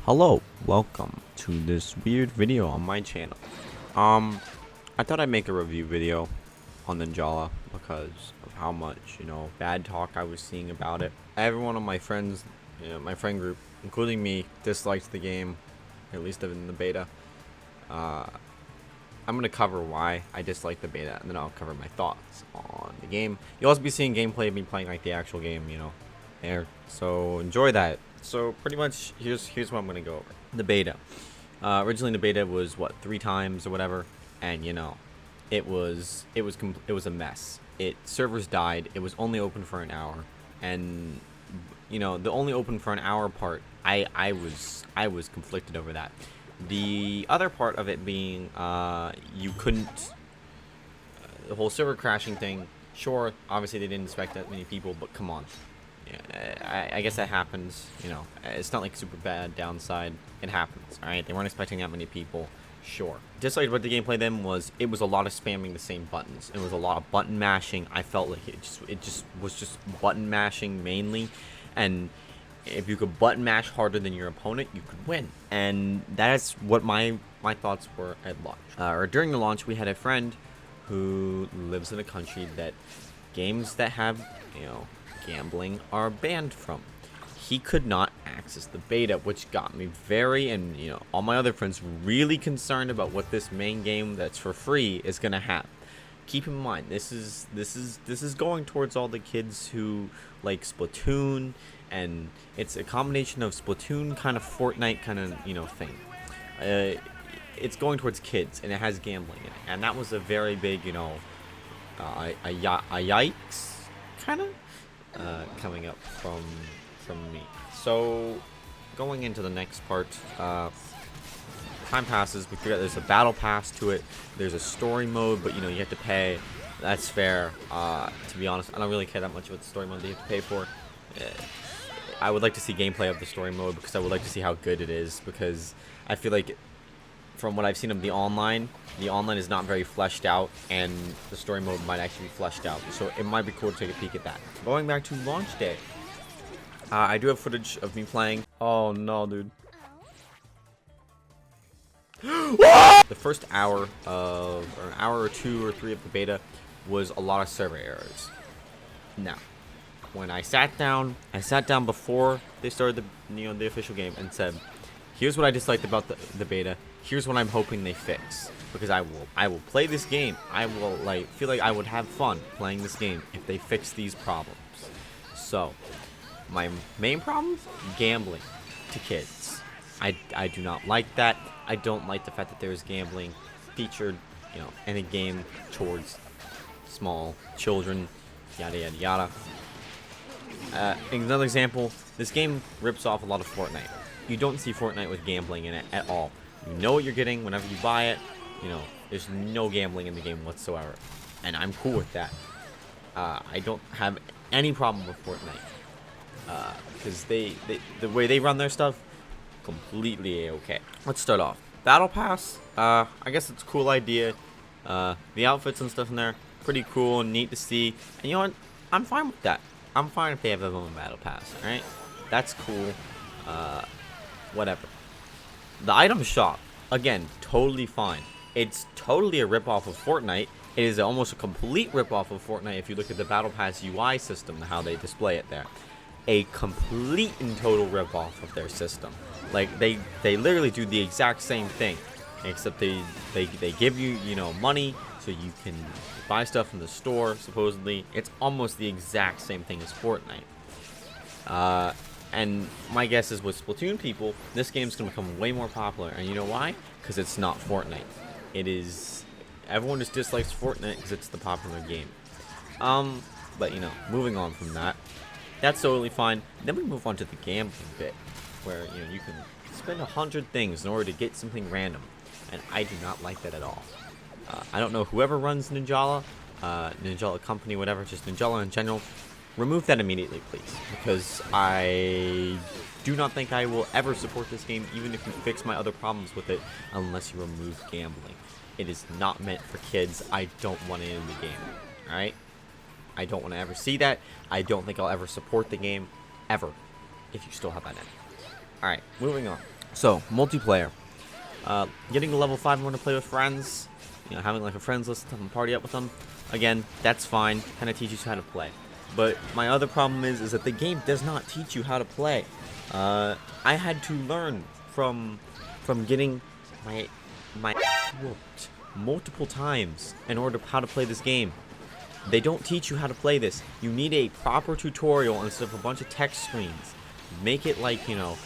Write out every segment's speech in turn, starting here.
Hello, welcome to this weird video on my channel. I thought I'd make a review video on Ninjala because of how much, bad talk I was seeing about it. Every one of my friends, my friend group, including me, disliked the game, at least in the beta. I'm gonna cover why I dislike the beta, and then I'll cover my thoughts on the game. You'll also be seeing gameplay of me playing like the actual game, there. So enjoy that. So pretty much, here's what I'm gonna go over. The beta. Originally, the beta was what, 3 times or whatever, and it was a mess. Servers died. It was only open for an hour, and the only open for an hour part, I was conflicted over that. The other part of it being you couldn't, the whole server crashing thing. Sure, obviously they didn't expect that many people, but come on. I guess that happens. It's not like super bad downside. It happens. All right, they weren't expecting that many people. Sure. Disliked about the gameplay then was it was a lot of spamming the same buttons. It was a lot of button mashing. I felt like it just was button mashing mainly, and if you could button mash harder than your opponent, you could win. And that's what my thoughts were at launch. Or during the launch, we had a friend who lives in a country that games that have gambling are banned from. He could not access the beta, which got me and all my other friends really concerned about what this main game that's for free is gonna have. Keep in mind, this is going towards all the kids who like Splatoon, and it's a combination of Splatoon kind of Fortnite kind of thing. It's going towards kids, and it has gambling in it, and that was a very big a yikes kind of coming up from me. So going into the next part, time passes. We figure out there's a battle pass to it. There's a story mode, but you have to pay. That's fair. To be honest, I don't really care that much about the story mode that you have to pay for. I would like to see gameplay of the story mode because I would like to see how good it is, because I feel like from what I've seen of the online is not very fleshed out, and the story mode might actually be fleshed out. So it might be cool to take a peek at that. Going back to launch day, I do have footage of me playing. Oh no, dude. The first hour or an hour or 2 or 3 of the beta was a lot of server errors. Now, when I sat down before they started the official game and said, here's what I disliked about the beta. Here's what I'm hoping they fix, because I will play this game. I will feel like I would have fun playing this game if they fix these problems. So, my main problem, gambling to kids. I do not like that. I don't like the fact that there's gambling featured, in a game towards small children, yada yada yada. Another example, this game rips off a lot of Fortnite. You don't see Fortnite with gambling in it at all. You know what you're getting whenever you buy it. There's no gambling in the game whatsoever, and I'm cool with that. I don't have any problem with Fortnite because the way they run their stuff, completely okay. Let's start off. Battle Pass. I guess it's a cool idea. The outfits and stuff in there, pretty cool and neat to see. And you know what? I'm fine with that. I'm fine if they have their own Battle Pass. All right, that's cool. Whatever. The item shop, again, totally fine. It's totally a ripoff of Fortnite. It is almost a complete ripoff of Fortnite if you look at the Battle Pass UI system, how they display it there. A complete and total ripoff of their system. Like, they literally do the exact same thing, except they give you, money so you can buy stuff in the store, supposedly. It's almost the exact same thing as Fortnite. And my guess is with Splatoon people, this game's going to become way more popular. And you know why? Because it's not Fortnite. It is... Everyone just dislikes Fortnite because it's the popular game. But, moving on from that, that's totally fine. Then we move on to the gambling bit, where, you can spend 100 things in order to get something random. And I do not like that at all. I don't know whoever runs Ninjala, Ninjala company, whatever, just Ninjala in general. Remove that immediately, please, because I do not think I will ever support this game, even if you fix my other problems with it, unless you remove gambling. It is not meant for kids. I don't want it in the game, alright? I don't want to ever see that. I don't think I'll ever support the game, ever, if you still have that in. Alright, moving on. So, multiplayer. Getting to level 5 and want to play with friends, you know, having like a friends list and party up with them, again, that's fine. Kind of teaches you how to play. But my other problem is that the game does not teach you how to play. I had to learn from getting my whooped multiple times in order to how to play this game. They don't teach you how to play this. You need a proper tutorial instead of a bunch of text screens. Make it like, you know,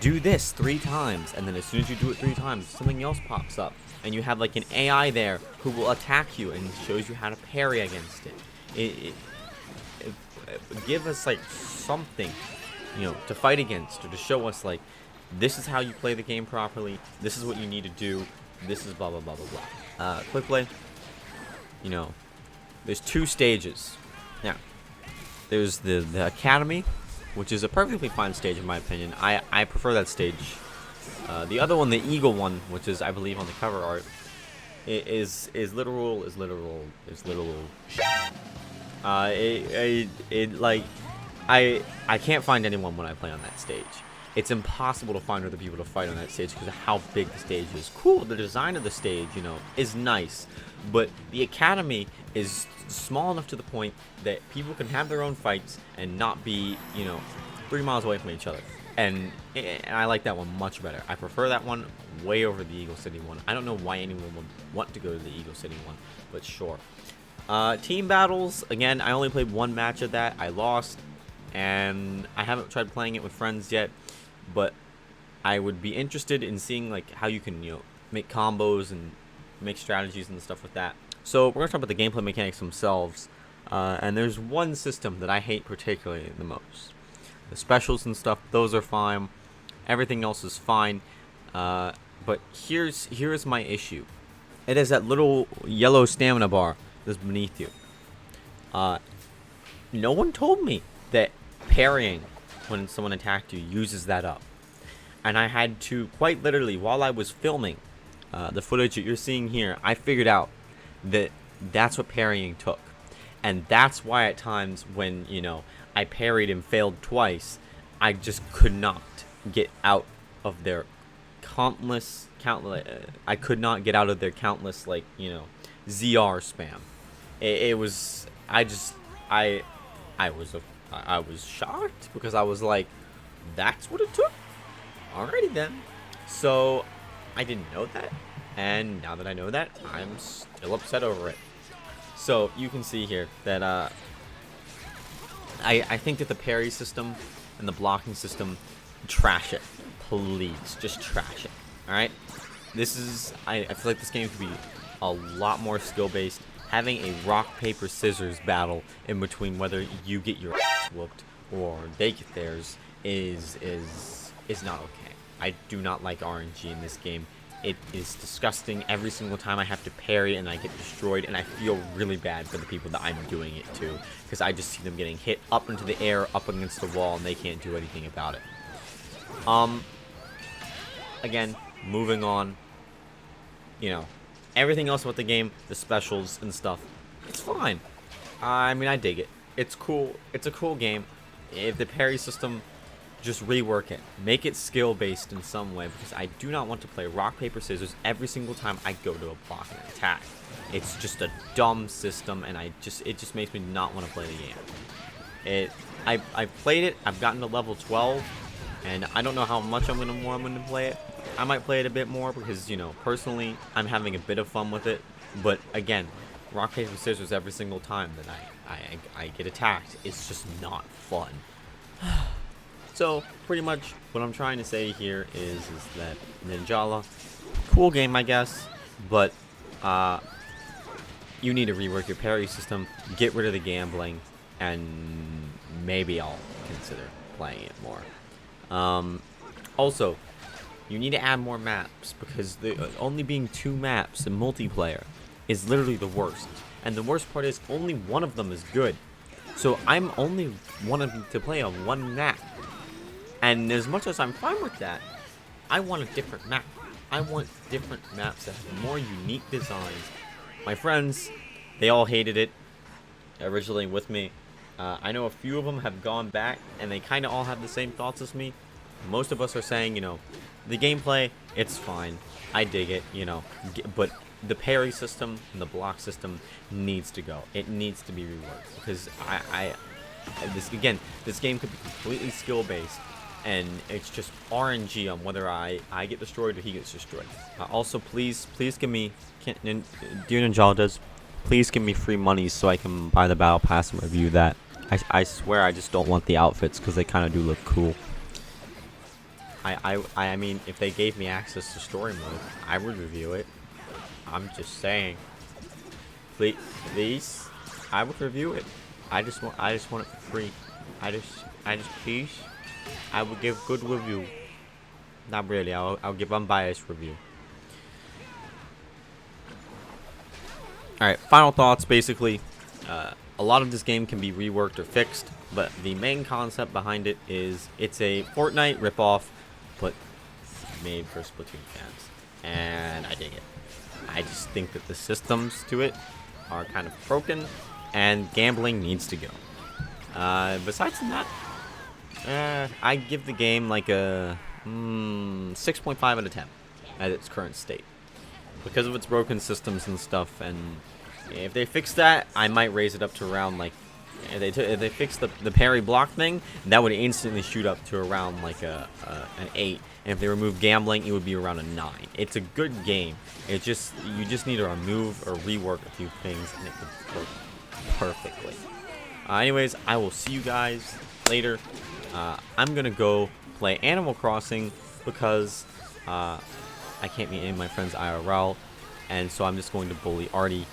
do this 3 times, and then as soon as you do it 3 times, something else pops up, and you have like an AI there who will attack you and shows you how to parry against it. Give us like something, you know, to fight against, or to show us like, this is how you play the game properly. This is what you need to do. This is blah blah blah blah blah. Quick play. You know, there's 2 stages. Now, there's the academy, which is a perfectly fine stage in my opinion. I prefer that stage. The other one, the eagle one, which is I believe on the cover art, is literal. Like, I can't find anyone when I play on that stage. It's impossible to find other people to fight on that stage because of how big the stage is. Cool, the design of the stage, you know, is nice, but the academy is small enough to the point that people can have their own fights and not be, you know, 3 miles away from each other. And I like that one much better. I prefer that one way over the Eagle City one. I don't know why anyone would want to go to the Eagle City one, but sure. Team battles, again, I only played 1 match of that. I lost, and I haven't tried playing it with friends yet, but I would be interested in seeing like how you can, you know, make combos and make strategies and stuff with that. So we're gonna talk about the gameplay mechanics themselves, and there's one system that I hate particularly the most. The specials and stuff, those are fine. Everything else is fine, but here's my issue. It is that little yellow stamina bar that's beneath you. No one told me that parrying when someone attacked you uses that up, and I had to quite literally, while I was filming the footage that you're seeing here, I figured out that that's what parrying took. And that's why at times when, you know, I parried and failed twice, I just could not get out of their countless I could not get out of their countless, like, you know, ZR spam. It was, I was shocked because I was like, that's what it took? Alrighty then. So I didn't know that, and now that I know that, I'm still upset over it. So you can see here that I think that the parry system and the blocking system, trash it. Please, just trash it. Alright? This is, I feel like this game could be a lot more skill based. Having a rock, paper, scissors battle in between whether you get your ass whooped or they get theirs is not okay. I do not like RNG in this game. It is disgusting. Every single time I have to parry and I get destroyed, and I feel really bad for the people that I'm doing it to, because I just see them getting hit up into the air, up against the wall, and they can't do anything about it. Again, moving on, you know, everything else about the game, the specials and stuff, it's fine. I mean, I dig it. It's cool. It's a cool game. If the parry system, just rework it. Make it skill-based in some way, because I do not want to play rock, paper, scissors every single time I go to a block and attack. It's just a dumb system, and it just makes me not want to play the game. I played it. I've gotten to level 12, and I don't know how much I'm going to play it. I might play it a bit more because, you know, personally, I'm having a bit of fun with it. But again, rock, paper, scissors every single time that I get attacked, it's just not fun. So, pretty much what I'm trying to say here is that Ninjala, cool game, I guess, but you need to rework your parry system, get rid of the gambling, and maybe I'll consider playing it more. Also, you need to add more maps, because only being 2 maps in multiplayer is literally the worst. And the worst part is only one of them is good. So I'm only wanting to play on 1 map. And as much as I'm fine with that, I want a different map. I want different maps that have more unique designs. My friends, they all hated it originally with me. I know a few of them have gone back, and they kind of all have the same thoughts as me. Most of us are saying, you know, The gameplay, it's fine. I dig it, you know, but the parry system and the block system needs to go. It needs to be reworked because this game could be completely skill based, and it's just RNG on whether I get destroyed or he gets destroyed. Also, please give me, dear Ninjala, please give me free money so I can buy the battle pass and review that. I swear I just don't want the outfits because they kind of do look cool. I mean, if they gave me access to story mode, I would review it. I'm just saying. Please, I would review it. I just want it for free. I just please, I would give good review. Not really. I'll give unbiased review. All right, final thoughts. Basically, a lot of this game can be reworked or fixed, but the main concept behind it is it's a Fortnite ripoff, but made for Splatoon fans, and I dig it. I just think that the systems to it are kind of broken, and gambling needs to go. Besides that, I give the game like a 6.5 out of 10 at its current state because of its broken systems and stuff. And if they fix that, I might raise it up to around like, if they fix the parry block thing, that would instantly shoot up to around like an 8. And if they remove gambling, it would be around a 9. It's a good game. You just need to remove or rework a few things, and it could work perfectly. Anyways, I will see you guys later. I'm gonna go play Animal Crossing because I can't meet any of my friends IRL, and so I'm just going to bully Artie.